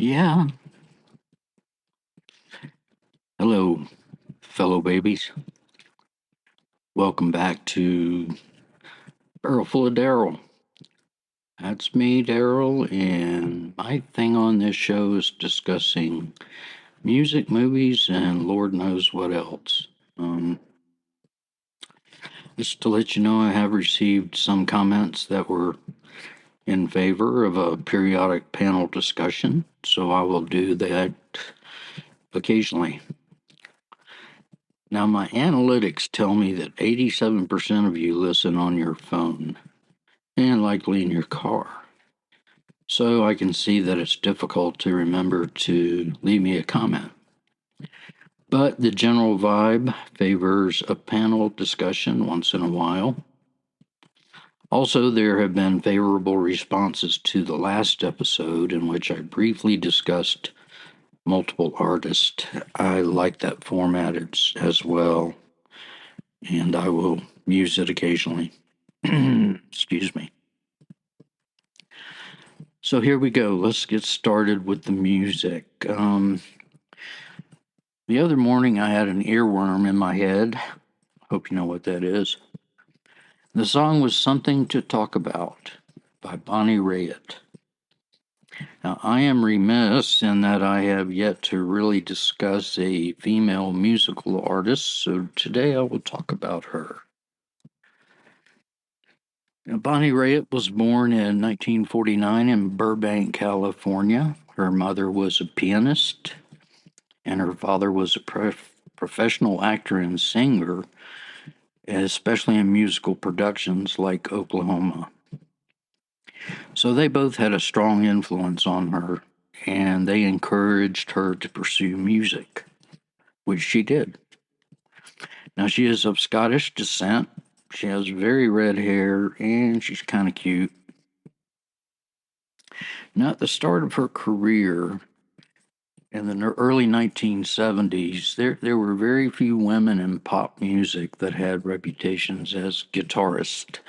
Yeah. Hello, fellow babies. Welcome back to Barrel Full of Daryl. That's me, Daryl, and my thing on this show is discussing music, movies, and Lord knows what else. Just to let you know, I have received some comments that were in favor of a periodic panel discussion, so I will do that occasionally. Now, my analytics tell me that 87% of you listen on your phone and likely in your car. So I can see that it's difficult to remember to leave me a comment. But the general vibe favors a panel discussion once in a while. Also, there have been favorable responses to the last episode in which I briefly discussed multiple artists. I like that format as well, and I will use it occasionally. Excuse me. So here we go. Let's get started with the music. The other morning I had an earworm in my head. Hope you know what that is. The song was Something to Talk About by Bonnie Raitt. Now, I am remiss in that I have yet to really discuss a female musical artist, so today I will talk about her. Now, Bonnie Raitt was born in 1949 in Burbank, California. Her mother was a pianist, and her father was a professional actor and singer, especially in musical productions like Oklahoma. So they both had a strong influence on her, and they encouraged her to pursue music, which she did. Now, she is of Scottish descent. She has very red hair, and she's kind of cute. Now, at the start of her career, in the early 1970s, there were very few women in pop music that had reputations as guitarists,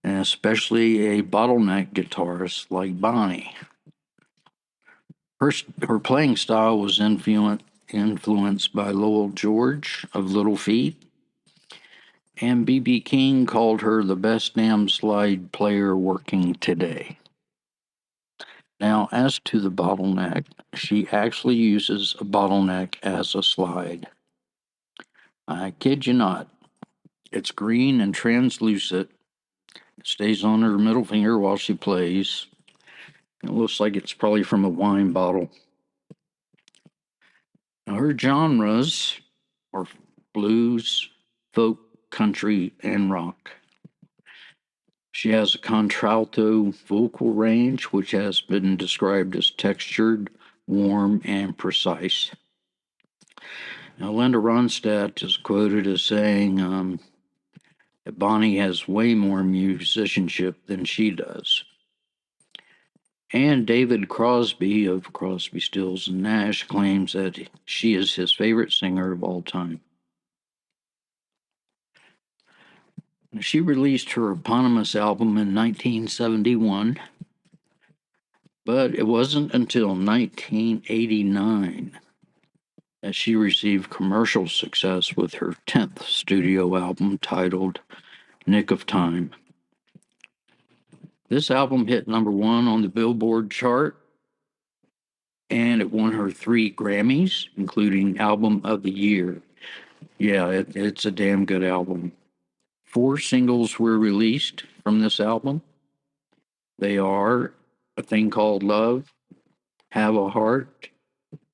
and especially a bottleneck guitarist like Bonnie. Her playing style was influenced by Lowell George of Little Feat, and B.B. King called her the best damn slide player working today. Now, as to the bottleneck, she actually uses a bottleneck as a slide. I kid you not. It's green and translucent. It stays on her middle finger while she plays. It looks like it's probably from a wine bottle. Now, her genres are blues, folk, country, and rock. She has a contralto vocal range, which has been described as textured, warm, and precise. Now, Linda Ronstadt is quoted as saying that Bonnie has way more musicianship than she does. And David Crosby of Crosby, Stills, and Nash claims that she is his favorite singer of all time. She released her eponymous album in 1971, but it wasn't until 1989 that she received commercial success with her 10th studio album titled Nick of Time. This album hit number 1 on the Billboard chart, and it won her 3 Grammys, including Album of the Year. Yeah, it's a damn good album. 4 singles were released from this album. They are A Thing Called Love, Have a Heart,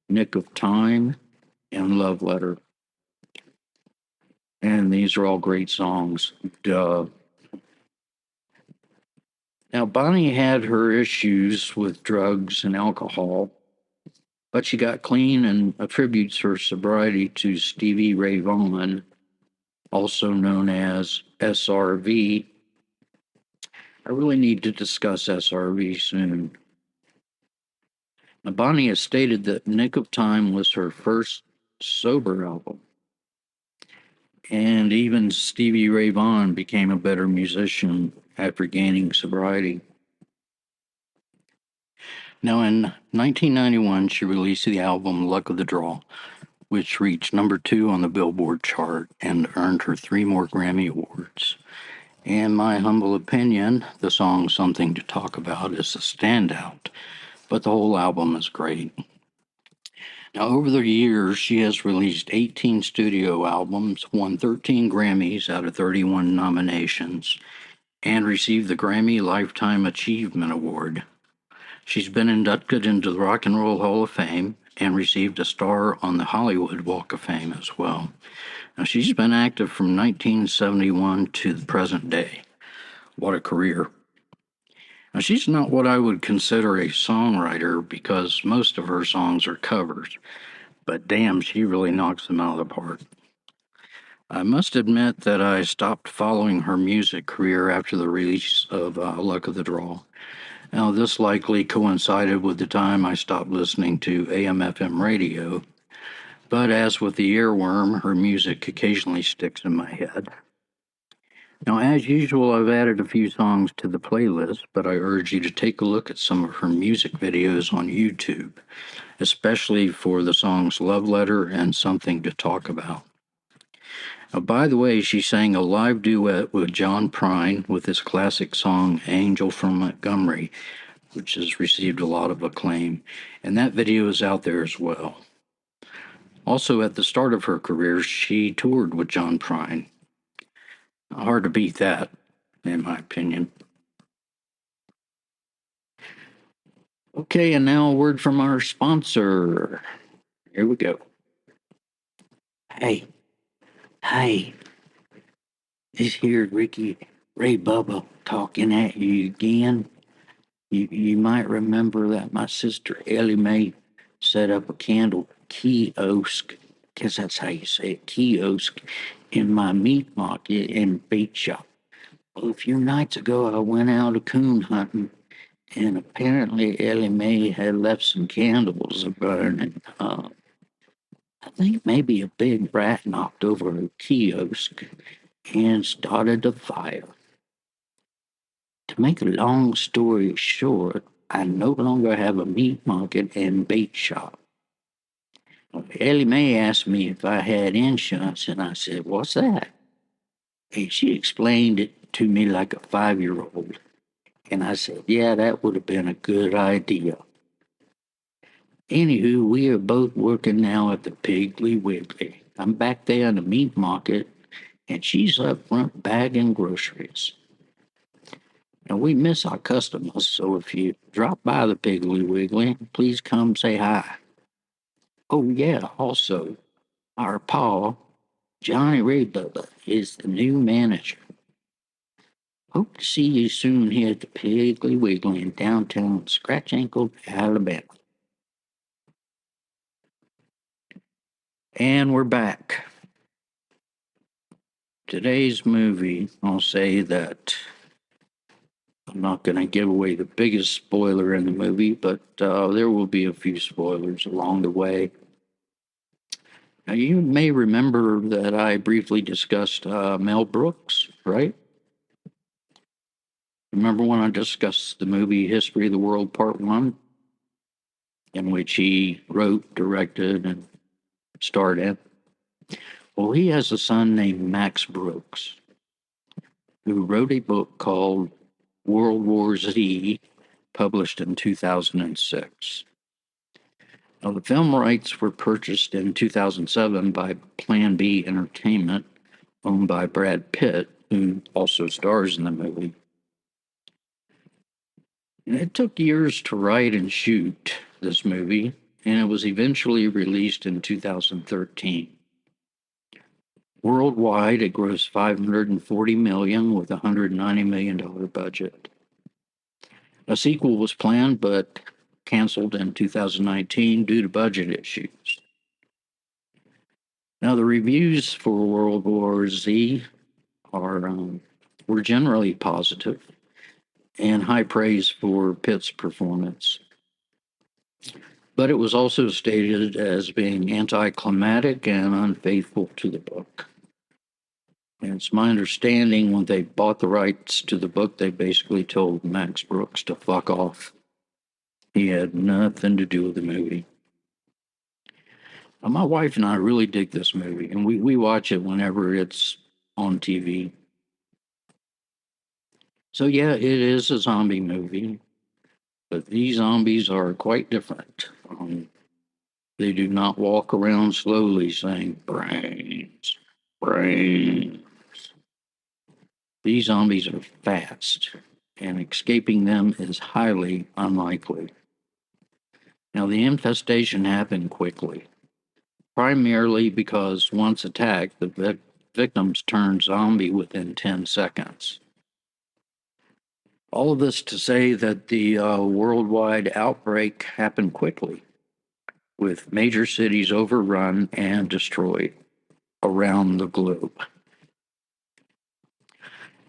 Nick of Time, and Love Letter. And these are all great songs. Duh. Now, Bonnie had her issues with drugs and alcohol, but she got clean and attributes her sobriety to Stevie Ray Vaughan, also known as SRV. I really need to discuss SRV soon. Now, Bonnie has stated that Nick of Time was her first sober album. And even Stevie Ray Vaughan became a better musician after gaining sobriety. Now, in 1991, she released the album Luck of the Draw, which reached #2 on the Billboard chart and earned her 3 more Grammy Awards. In my humble opinion, the song Something to Talk About is a standout, but the whole album is great. Now, over the years, she has released 18 studio albums, won 13 Grammys out of 31 nominations, and received the Grammy Lifetime Achievement Award. She's been inducted into the Rock and Roll Hall of Fame and received a star on the Hollywood Walk of Fame as well. Now, she's been active from 1971 to the present day. What a career. Now, she's not what I would consider a songwriter because most of her songs are covers, but damn, she really knocks them out of the park. I must admit that I stopped following her music career after the release of Luck of the Draw. Now, this likely coincided with the time I stopped listening to AM/FM radio, but as with the earworm, her music occasionally sticks in my head. Now, as usual, I've added a few songs to the playlist, but I urge you to take a look at some of her music videos on YouTube, especially for the songs Love Letter and Something to Talk About. Now, by the way, she sang a live duet with John Prine with his classic song Angel from Montgomery, which has received a lot of acclaim, and that video is out there as well. Also, at the start of her career, she toured with John Prine. Hard to beat that, in my opinion. Okay, and now a word from our sponsor. Here we go. Hey, this here Ricky Ray Bubba talking at you again. You might remember that my sister Ellie Mae set up a candle kiosk, guess that's how you say it, kiosk, in my meat market and bait shop. Well, a few nights ago, I went out a coon hunting, and apparently Ellie Mae had left some candles burning. I think maybe a big rat knocked over her kiosk and started a fire. To make a long story short, I no longer have a meat market and bait shop. Ellie Mae asked me if I had insurance, and I said, "What's that?" And she explained it to me like a 5-year-old. And I said, "Yeah, that would have been a good idea." Anywho, we are both working now at the Piggly Wiggly. I'm back there in the meat market, and she's up front bagging groceries. And we miss our customers, so if you drop by the Piggly Wiggly, please come say hi. Oh, yeah, also, our pa, Johnny Ray Bubba, is the new manager. Hope to see you soon here at the Piggly Wiggly in downtown Scratch Ankle, Alabama. And we're back. Today's movie, I'll say that I'm not going to give away the biggest spoiler in the movie, but there will be a few spoilers along the way. Now, you may remember that I briefly discussed Mel Brooks, right? Remember when I discussed the movie History of the World Part 1, in which he wrote, directed, and starred in? Well, he has a son named Max Brooks, who wrote a book called World War Z, published in 2006. Now, the film rights were purchased in 2007 by Plan B Entertainment, owned by Brad Pitt, who also stars in the movie. And it took years to write and shoot this movie, and it was eventually released in 2013. Worldwide, it grossed $540 million with a $190 million budget. A sequel was planned, but canceled in 2019 due to budget issues. Now, the reviews for World War Z were generally positive and high praise for Pitt's performance. But it was also stated as being anticlimactic and unfaithful to the book. And it's my understanding when they bought the rights to the book, they basically told Max Brooks to fuck off. He had nothing to do with the movie. My wife and I really dig this movie, and we watch it whenever it's on TV. So, yeah, it is a zombie movie, but these zombies are quite different. They do not walk around slowly saying, brains, brains. These zombies are fast, and escaping them is highly unlikely. Now, the infestation happened quickly, primarily because once attacked, the victims turned zombie within 10 seconds. All of this to say that the worldwide outbreak happened quickly, with major cities overrun and destroyed around the globe.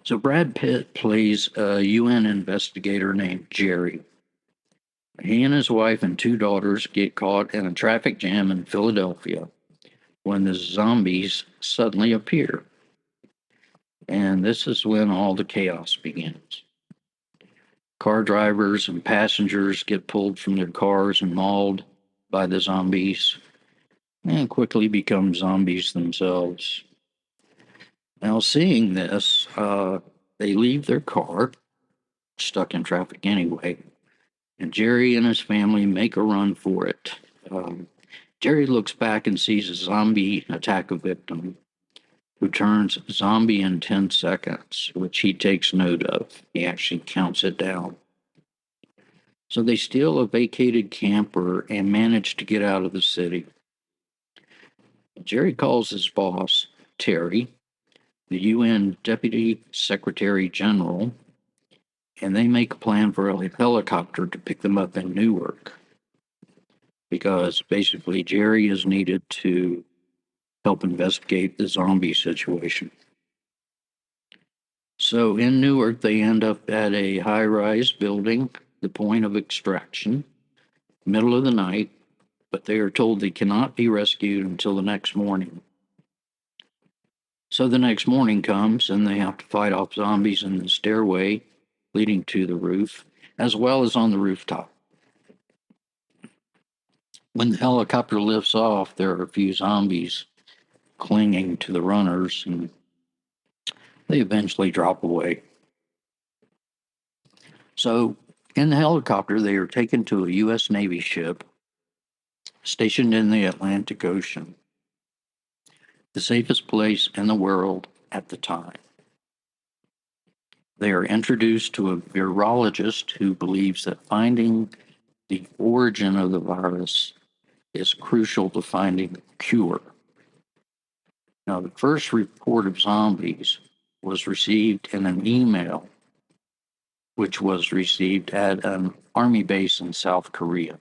So Brad Pitt plays a UN investigator named Jerry. He and his wife and two daughters get caught in a traffic jam in Philadelphia when the zombies suddenly appear. And this is when all the chaos begins. Car drivers and passengers get pulled from their cars and mauled by the zombies and quickly become zombies themselves. Now, seeing this, they leave their car, stuck in traffic anyway, and Jerry and his family make a run for it. Um, Jerry looks back and sees a zombie attack a victim who turns zombie in 10 seconds, which he takes note of. He actually counts it down. So they steal a vacated camper and manage to get out of the city. Jerry calls his boss, Terry, the UN Deputy Secretary General, and they make a plan for a helicopter to pick them up in Newark because basically Jerry is needed to help investigate the zombie situation. So in Newark, they end up at a high rise building, the point of extraction, middle of the night, but they are told they cannot be rescued until the next morning. So the next morning comes and they have to fight off zombies in the stairway leading to the roof, as well as on the rooftop. When the helicopter lifts off, there are a few zombies clinging to the runners and they eventually drop away. So in the helicopter, they are taken to a U.S. Navy ship stationed in the Atlantic Ocean, the safest place in the world at the time. They are introduced to a virologist who believes that finding the origin of the virus is crucial to finding a cure. Now, the first report of zombies was received in an email, which was received at an army base in South Korea.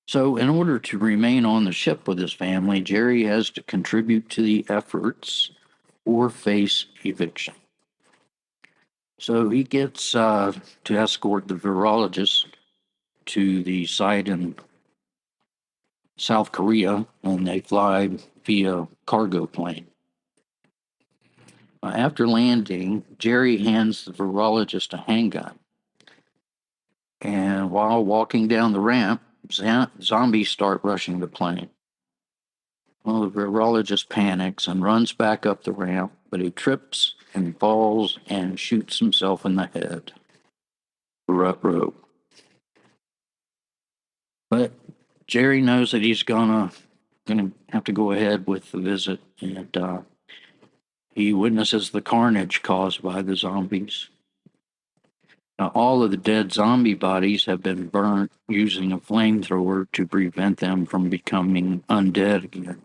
So, in order to remain on the ship with his family, Jerry has to contribute to the efforts or face eviction. So, he gets to escort the virologist to the site in South Korea, and they fly via cargo plane. After landing, Jerry hands the virologist a handgun. And while walking down the ramp, zombies start rushing the plane. Well, the virologist panics and runs back up the ramp, but he trips and falls and shoots himself in the head. Ruh-roh. But Jerry knows that he's gonna have to go ahead with the visit, and he witnesses the carnage caused by the zombies. Now, all of the dead zombie bodies have been burnt using a flamethrower to prevent them from becoming undead again.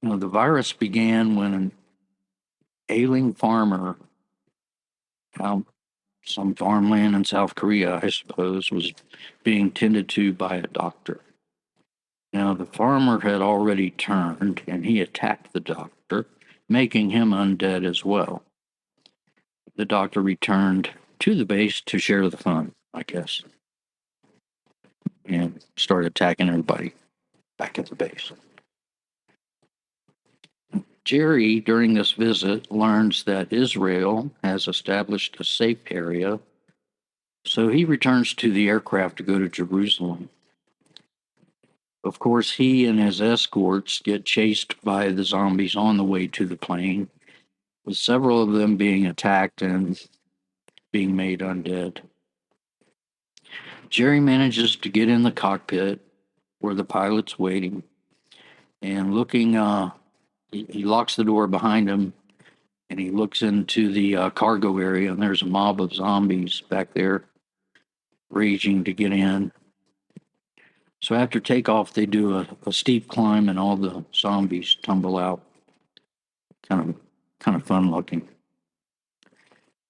Now, the virus began when an ailing farmer out some farmland in South Korea, I suppose, was being tended to by a doctor. Now, the farmer had already turned and he attacked the doctor, making him undead as well. The doctor returned to the base to share the fun, I guess, and started attacking everybody back at the base. Jerry, during this visit, learns that Israel has established a safe area So he returns to the aircraft to go to Jerusalem. Of course, he and his escorts get chased by the zombies on the way to the plane, with several of them being attacked and being made undead. Jerry manages to get in the cockpit where the pilot's waiting and looking, he locks the door behind him and he looks into the cargo area, and there's a mob of zombies back there raging to get in. So after takeoff, they do a steep climb, and all the zombies tumble out. Kind of fun looking.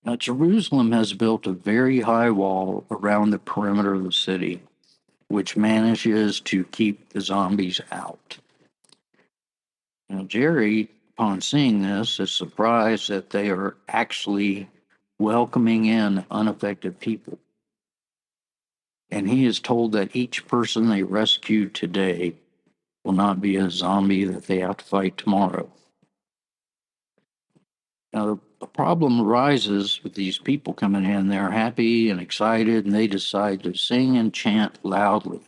Now, Jerusalem has built a very high wall around the perimeter of the city, which manages to keep the zombies out. Now, Jerry, upon seeing this, is surprised that they are actually welcoming in unaffected people. And he is told that each person they rescued today will not be a zombie that they have to fight tomorrow. Now, the problem arises with these people coming in. They're happy and excited, and they decide to sing and chant loudly.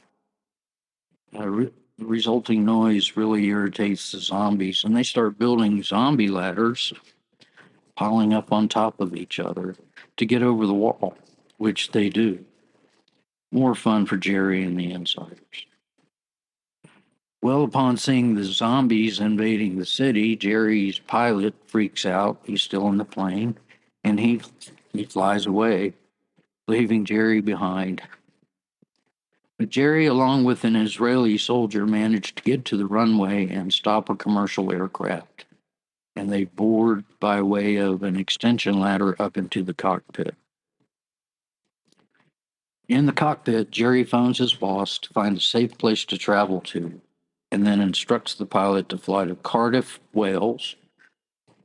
The resulting noise really irritates the zombies, and they start building zombie ladders, piling up on top of each other to get over the wall, which they do. More fun for Jerry and the insiders. Well, upon seeing the zombies invading the city, Jerry's pilot freaks out. He's still in the plane, and he flies away, leaving Jerry behind. But Jerry, along with an Israeli soldier, managed to get to the runway and stop a commercial aircraft, and they board by way of an extension ladder up into the cockpit. In the cockpit, Jerry phones his boss to find a safe place to travel to, and then instructs the pilot to fly to Cardiff, Wales,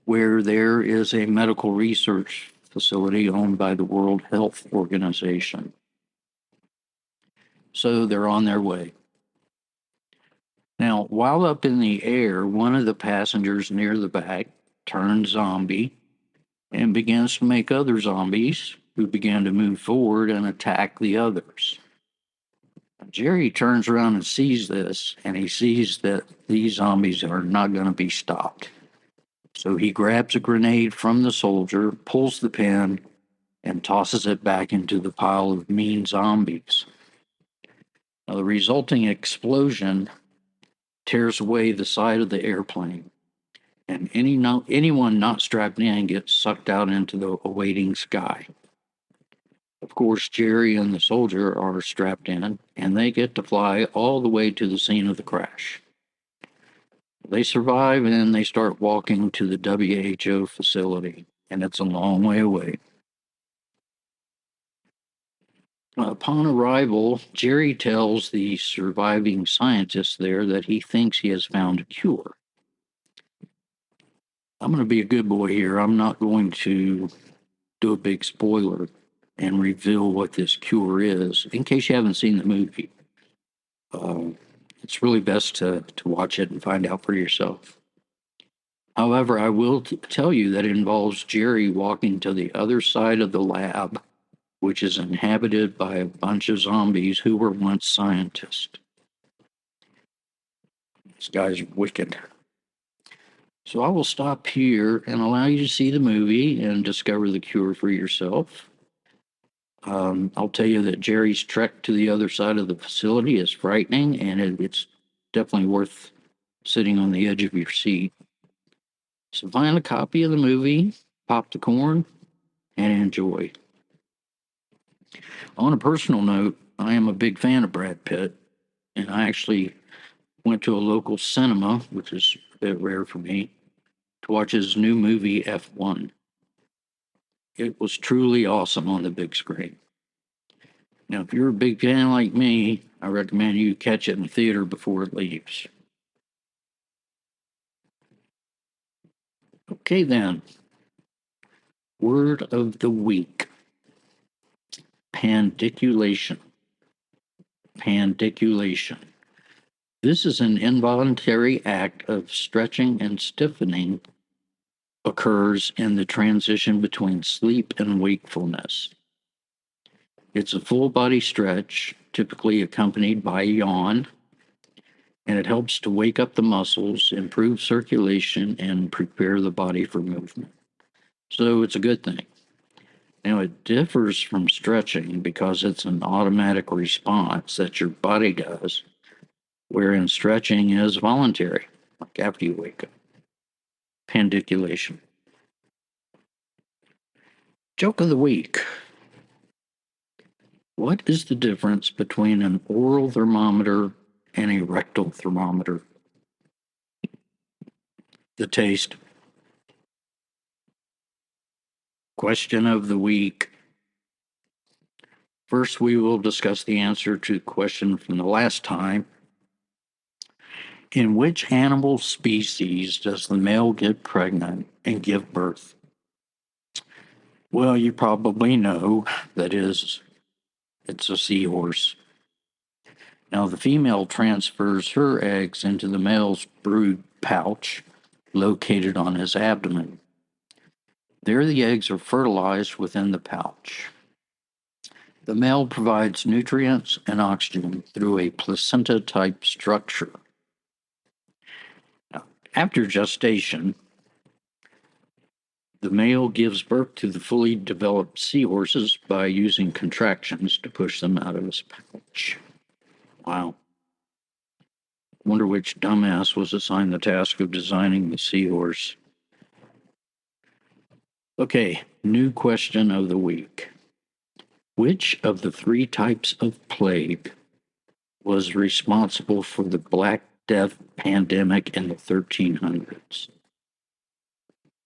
where there is a medical research facility owned by the World Health Organization. So they're on their way. Now, while up in the air, one of the passengers near the back turns zombie and begins to make other zombies who began to move forward and attack the others. Jerry turns around and sees this, and he sees that these zombies are not going to be stopped. So he grabs a grenade from the soldier, pulls the pin, and tosses it back into the pile of mean zombies. Now, the resulting explosion tears away the side of the airplane, and anyone not strapped in gets sucked out into the awaiting sky. Of course, Jerry and the soldier are strapped in, and they get to fly all the way to the scene of the crash. They survive, and they start walking to the WHO facility, and it's a long way away. Upon arrival, Jerry tells the surviving scientists there that he thinks he has found a cure. I'm going to be a good boy here. I'm not going to do a big spoiler and reveal what this cure is, in case you haven't seen the movie. It's really best to watch it and find out for yourself. However, I will tell you that it involves Jerry walking to the other side of the lab, which is inhabited by a bunch of zombies who were once scientists. This guy's wicked. So I will stop here and allow you to see the movie and discover the cure for yourself. I'll tell you that Jerry's trek to the other side of the facility is frightening, and it's definitely worth sitting on the edge of your seat. So find a copy of the movie, pop the corn, and enjoy. On a personal note, I am a big fan of Brad Pitt, and I actually went to a local cinema, which is a bit rare for me, to watch his new movie F1. It was truly awesome on the big screen. Now, if you're a big fan like me, I recommend you catch it in the theater before it leaves. Okay, then. Word of the week: pandiculation. Pandiculation. This is an involuntary act of stretching and stiffening occurs in the transition between sleep and wakefulness. It's a full body stretch, typically accompanied by a yawn, and it helps to wake up the muscles, improve circulation, and prepare the body for movement. So it's a good thing. Now, it differs from stretching because it's an automatic response that your body does, wherein stretching is voluntary, like after you wake up. Pandiculation. Joke of the week. What is the difference between an oral thermometer and a rectal thermometer? The taste. Question of the week. First, we will discuss the answer to the question from the last time. In which animal species does the male get pregnant and give birth? Well, you probably know that is, it's a seahorse. Now, the female transfers her eggs into the male's brood pouch located on his abdomen. There, the eggs are fertilized within the pouch. The male provides nutrients and oxygen through a placenta-type structure. Now, after gestation, the male gives birth to the fully developed seahorses by using contractions to push them out of his pouch. Wow. Wonder which dumbass was assigned the task of designing the seahorse. Okay, new question of the week. Which of the three types of plague was responsible for the Black Death pandemic in the 1300s?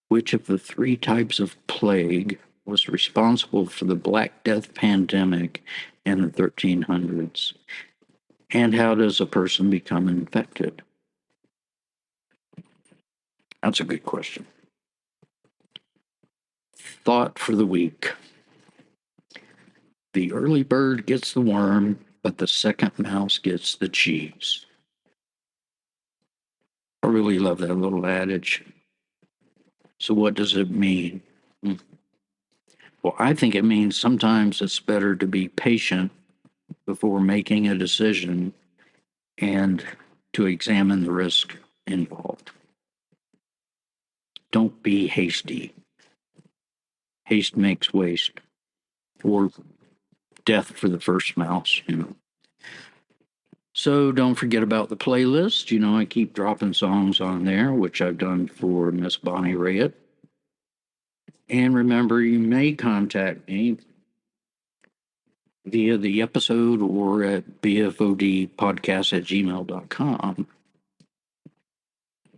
Which of the three types of plague was responsible for the Black Death pandemic in the 1300s? And how does a person become infected? That's a good question. Thought for the week. The early bird gets the worm, but the second mouse gets the cheese. I really love that little adage. So, what does it mean? Well, I think it means sometimes it's better to be patient before making a decision and to examine the risk involved. Don't be hasty. Haste makes waste, or death for the first mouse, So don't forget about the playlist. I keep dropping songs on there, which I've done for Miss Bonnie Raitt. And remember, you may contact me via the episode or at bfodpodcast@gmail.com.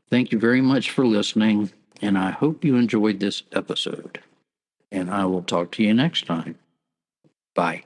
Thank you very much for listening, and I hope you enjoyed this episode. And I will talk to you next time. Bye.